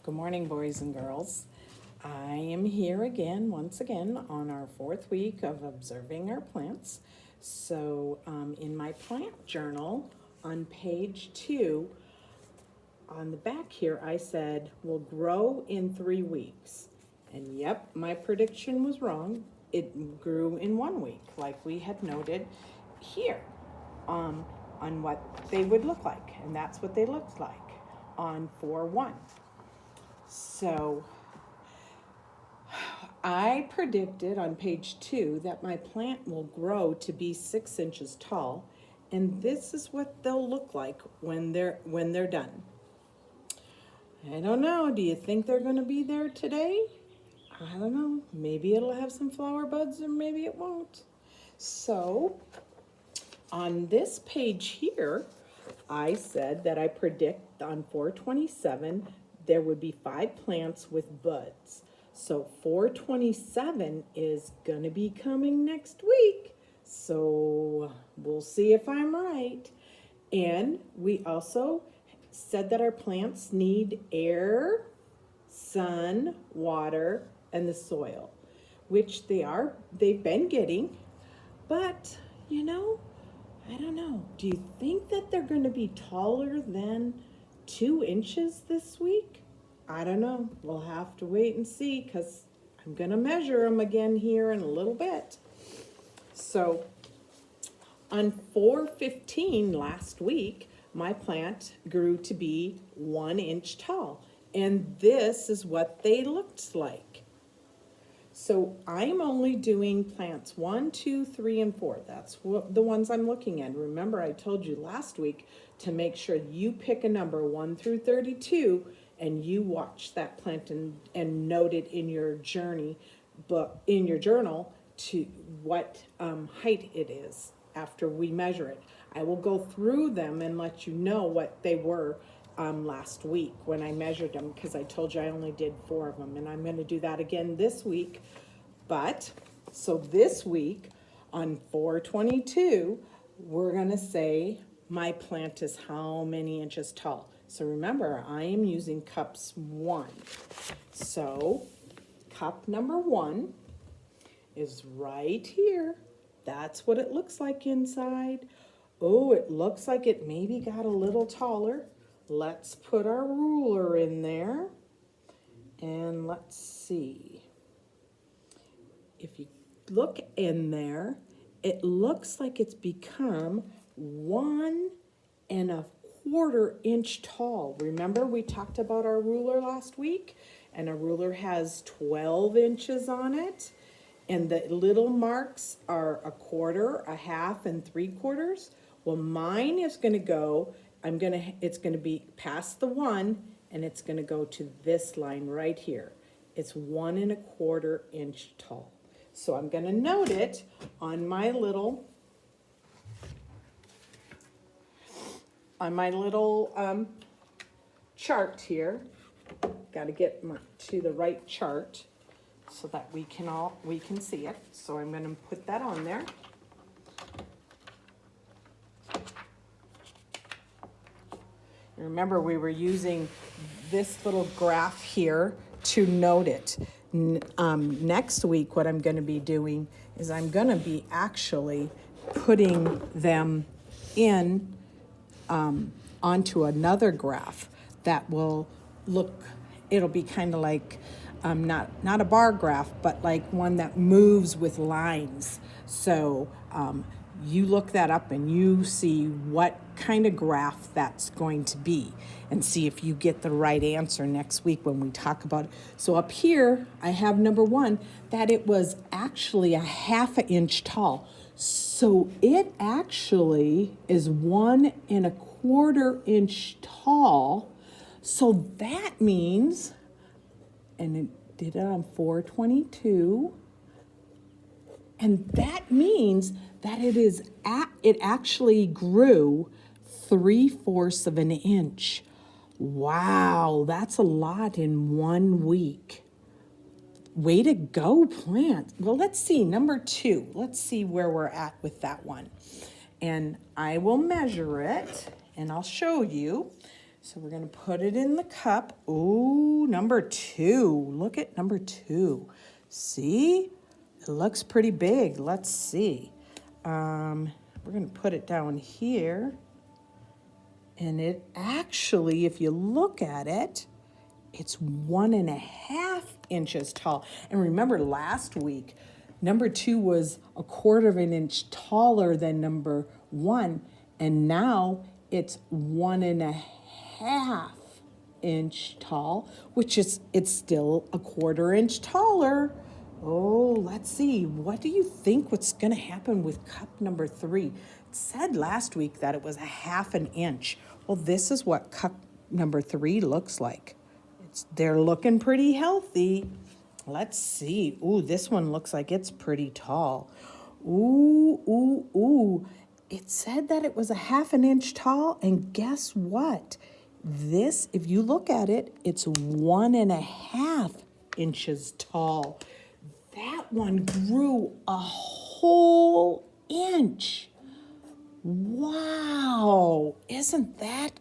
Good morning, boys and girls. I am here again, once again, on our fourth week of observing our plants. So in my plant journal, on page 2, on the back here, I said, will grow in 3 weeks. And yep, my prediction was wrong. It grew in 1 week, like we had noted here, on what they would look like. And that's what they looked like on 4/1. So I predicted on page 2 that my plant will grow to be 6 inches tall, and this is what they'll look like when they're done. I don't know, do you think they're going to be there today? I don't know, maybe it'll have some flower buds or maybe it won't. So on this page here, I said that I predict on 4/27 there would be 5 plants with buds. So 4/27 is gonna be coming next week. So we'll see if I'm right. And we also said that our plants need air, sun, water, and the soil, which they've been getting. But, I don't know. Do you think that they're going to be taller than 2 inches this week? I don't know. We'll have to wait and see because I'm going to measure them again here in a little bit. So on 4/15 last week, my plant grew to be 1 inch tall. And this is what they looked like. So I'm only doing plants 1, 2, 3, and 4. That's the ones I'm looking at. Remember, I told you last week to make sure you pick a number 1 through 32 and you watch that plant and note it in your journal to what height it is after we measure it. I will go through them and let you know what they were last week when I measured them, because I told you I only did 4 of them, and I'm going to do that again this week. But so this week on 4/22, we're going to say my plant is how many inches tall. So remember, I am using cups 1. So cup number 1 is right here. That's what it looks like inside. Oh, it looks like it maybe got a little taller. Let's put our ruler in there and let's see. If you look in there, it looks like it's become 1¼ inch tall. Remember we talked about our ruler last week, and a ruler has 12 inches on it, and the little marks are 1/4, 1/2, and 3/4. Well, mine is going to go, it's going to be past the 1, and it's going to go to this line right here. It's 1¼ inch tall. So I'm going to note it on my little chart here. Got to get to the right chart so that we can see it. So I'm going to put that on there. Remember, we were using this little graph here to note it. Next week, what I'm going to be doing is I'm going to be actually putting them in onto another graph that will it'll be kind of like not a bar graph, but like one that moves with lines. So you look that up and you see what kind of graph that's going to be and see if you get the right answer next week when we talk about it. So up here, I have number 1, that it was actually 1/2 inch tall. So it actually is 1¼ inch tall. So that means, and it did it on 4/22, and that means that it actually grew 3/4 of an inch. Wow, that's a lot in 1 week. Way to go, plant. Well, let's see, number 2. Let's see where we're at with that one. And I will measure it and I'll show you. So we're going to put it in the cup. Ooh, number 2. Look at number 2. See? It looks pretty big. Let's see. We're going to put it down here. And it actually, if you look at it, it's 1.5 inches tall. And remember last week, number 2 was 1/4 of an inch taller than number 1. And now it's 1.5 inch tall, which is, it's still 1/4 inch taller. Oh, let's see. What do you think what's going to happen with cup number 3? It said last week that it was 1/2 an inch. Well, this is what cup number 3 looks like. They're looking pretty healthy. Let's see. Ooh, this one looks like it's pretty tall. Ooh, ooh, ooh. It said that it was 1/2 an inch tall, and guess what? This, if you look at it, it's 1.5 inches tall. That one grew a whole inch. Wow, isn't that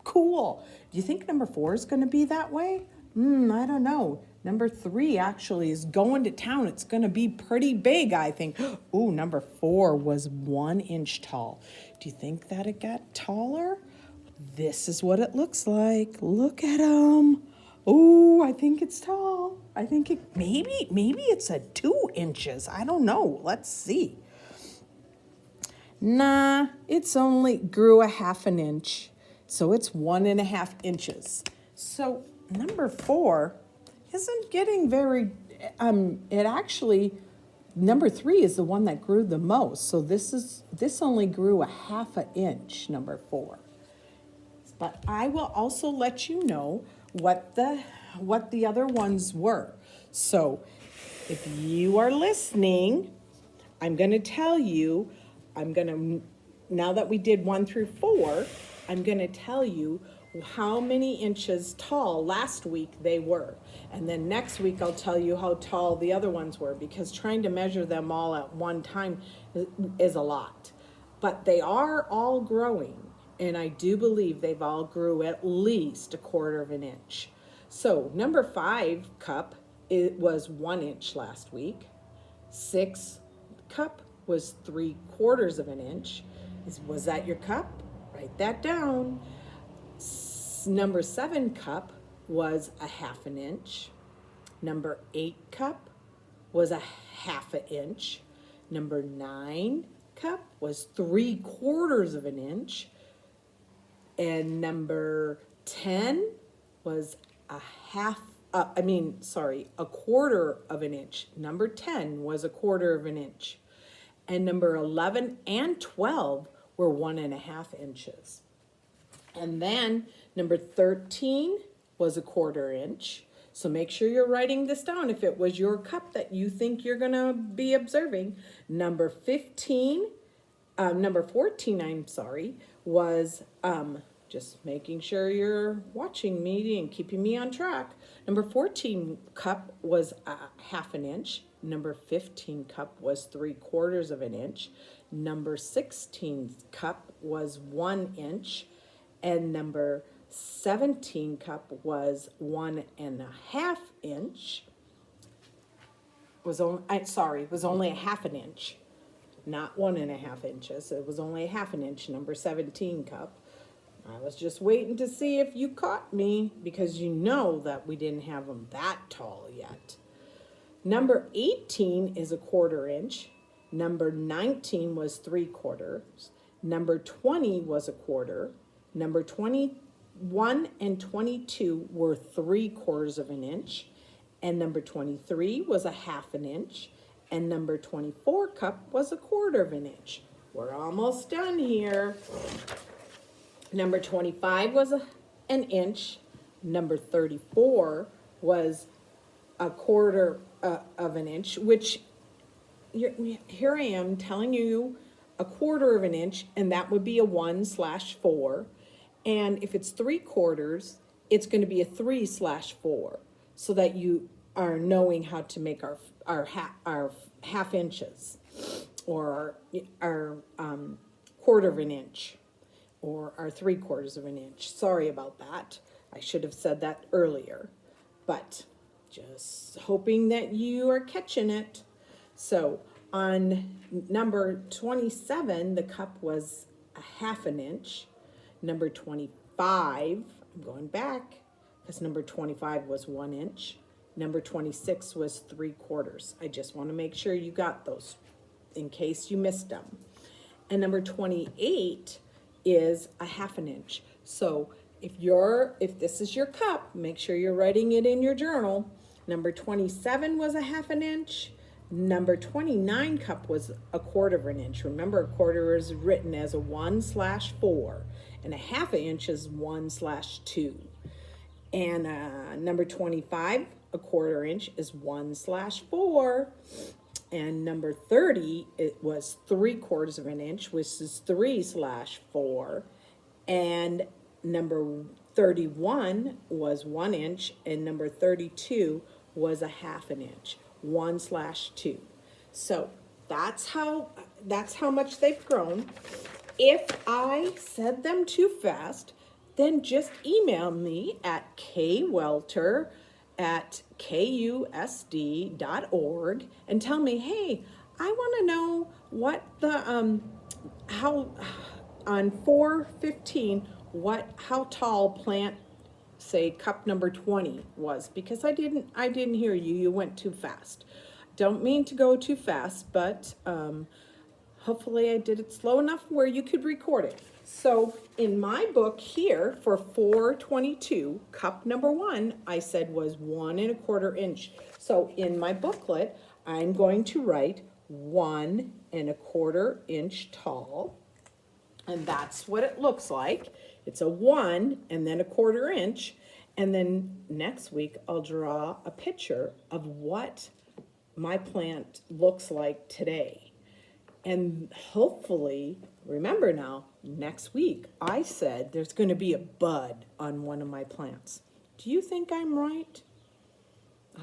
cool? Do you think number 4 is going to be that way? I don't know. Number 3 actually is going to town. It's going to be pretty big, I think. Ooh, number 4 was 1 inch tall. Do you think that it got taller? This is what it looks like. Look at him. Ooh, I think it's tall. I think it maybe it's a 2 inches. I don't know. Let's see. Nah, it's only grew 1/2 an inch. So it's 1.5 inches. So number 4 isn't getting very, it actually, number 3 is the one that grew the most. So this only grew 1/2 inch, number 4. But I will also let you know what the other ones were. So if you are listening, I'm going to tell you, now that we did 1 through 4, I'm going to tell you how many inches tall last week they were. And then next week I'll tell you how tall the other ones were, because trying to measure them all at one time is a lot. But they are all growing, and I do believe they've all grew at least 1/4 of an inch. So number 5 cup, it was 1 inch last week. 6 cup was 3/4 of an inch. Was that your cup? Write that down. Number 7 cup was 1/2 an inch. Number 8 cup was 1/2 inch. Number 9 cup was 3/4 of an inch. And number 10 was 1/4 of an inch. Number 10 was 1/4 of an inch. And number 11 and 12 were 1.5 inches. And then number 13 was 1/4 inch. So make sure you're writing this down if it was your cup that you think you're gonna be observing. Number 14, was, just making sure you're watching me and keeping me on track. Number 14 cup was 1/2 an inch. Number 15 cup was 3/4 of an inch. Number 16 cup was 1 inch. And number 17 cup was 1.5 inch. Was only 1/2 an inch, not 1.5 inches. It was only 1/2 an inch, number 17 cup. I was just waiting to see if you caught me, because you know that we didn't have them that tall yet. Number 18 is 1/4 inch. Number 19 was 3/4. Number 20 was 1/4. Number 21 and 22 were 3/4 of an inch. And number 23 was 1/2 an inch. And number 24 cup was 1/4 of an inch. We're almost done here. Number 25 was an inch. Number 34 was 1/4 of an inch, which here I am telling you 1/4 of an inch, and that would be a 1/4. And if it's 3/4, it's going to be a 3/4, so that you are knowing how to make our 1/2 inches, or our 1/4 of an inch, or 3/4 of an inch. Sorry about that. I should have said that earlier, but just hoping that you are catching it. So on number 27, the cup was 1/2 an inch. Number 25, I'm going back because number 25 was 1 inch. Number 26 was 3/4. I just want to make sure you got those in case you missed them. And number 28 is 1/2 an inch. So if this is your cup, make sure you're writing it in your journal. Number 27 was 1/2 an inch. Number 29 cup was 1/4 of an inch. Remember, 1/4 is written as a 1/4, and 1/2 inch is 1/2. And number 25, 1/4 inch is 1/4. And number 30, it was 3/4 of an inch, which is 3/4. And number 31 was 1 inch, and number 32 was 1/2 an inch, 1/2. So that's how much they've grown. If I said them too fast, then just email me at kwelter@kusd.org and tell me, hey, I want to know what the how on 415 how tall plant, say cup number 20 was, because I didn't hear you. You went too fast. Don't mean to go too fast, but hopefully I did it slow enough where you could record it. So in my book here for 422, cup number 1, I said was 1 1/4 inch. So in my booklet, I'm going to write 1 1/4 inch tall. And that's what it looks like. It's a 1 and then 1/4 inch. And then next week, I'll draw a picture of what my plant looks like today. And hopefully, remember now, next week, I said there's going to be a bud on one of my plants. Do you think I'm right?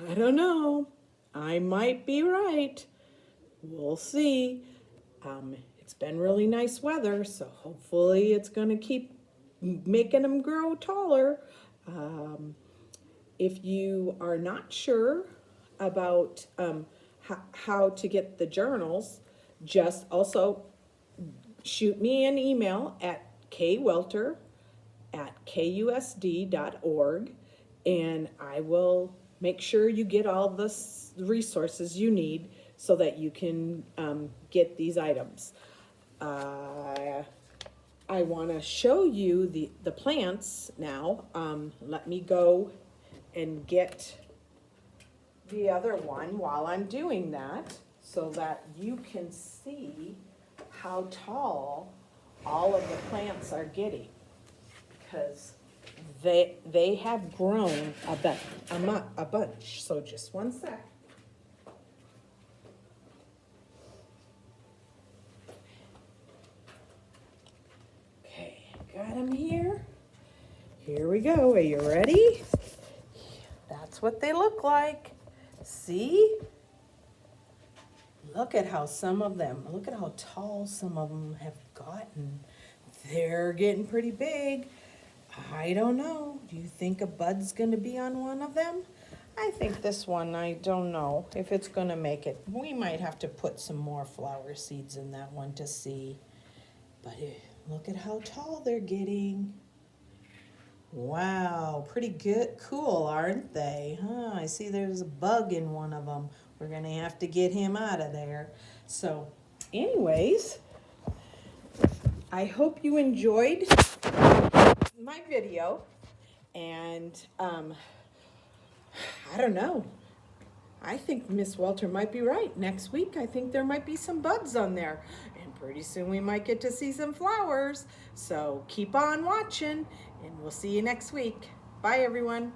I don't know. I might be right. We'll see. It's been really nice weather, so hopefully it's going to keep making them grow taller. If you are not sure about how to get the journals, just also shoot me an email at kwelter@kusd.org, and I will make sure you get all the resources you need so that you can get these items. I want to show you the plants now. Let me go and get the other one while I'm doing that so that you can see how tall all of the plants are getting, because they have grown a bunch. So just one sec. Got them here. Here we go. Are you ready? That's what they look like. See? Look at how look at how tall some of them have gotten. They're getting pretty big. I don't know. Do you think a bud's going to be on one of them? I think this one, I don't know if it's going to make it. We might have to put some more flower seeds in that one to see. But look at how tall they're getting. Wow, pretty good, cool, aren't they? I see there's a bug in one of them. We're gonna have to get him out of there. So anyways, I hope you enjoyed my video, and I don't know. I think Miss Welter might be right. Next week, I think there might be some buds on there. And pretty soon we might get to see some flowers. So keep on watching, and we'll see you next week. Bye, everyone.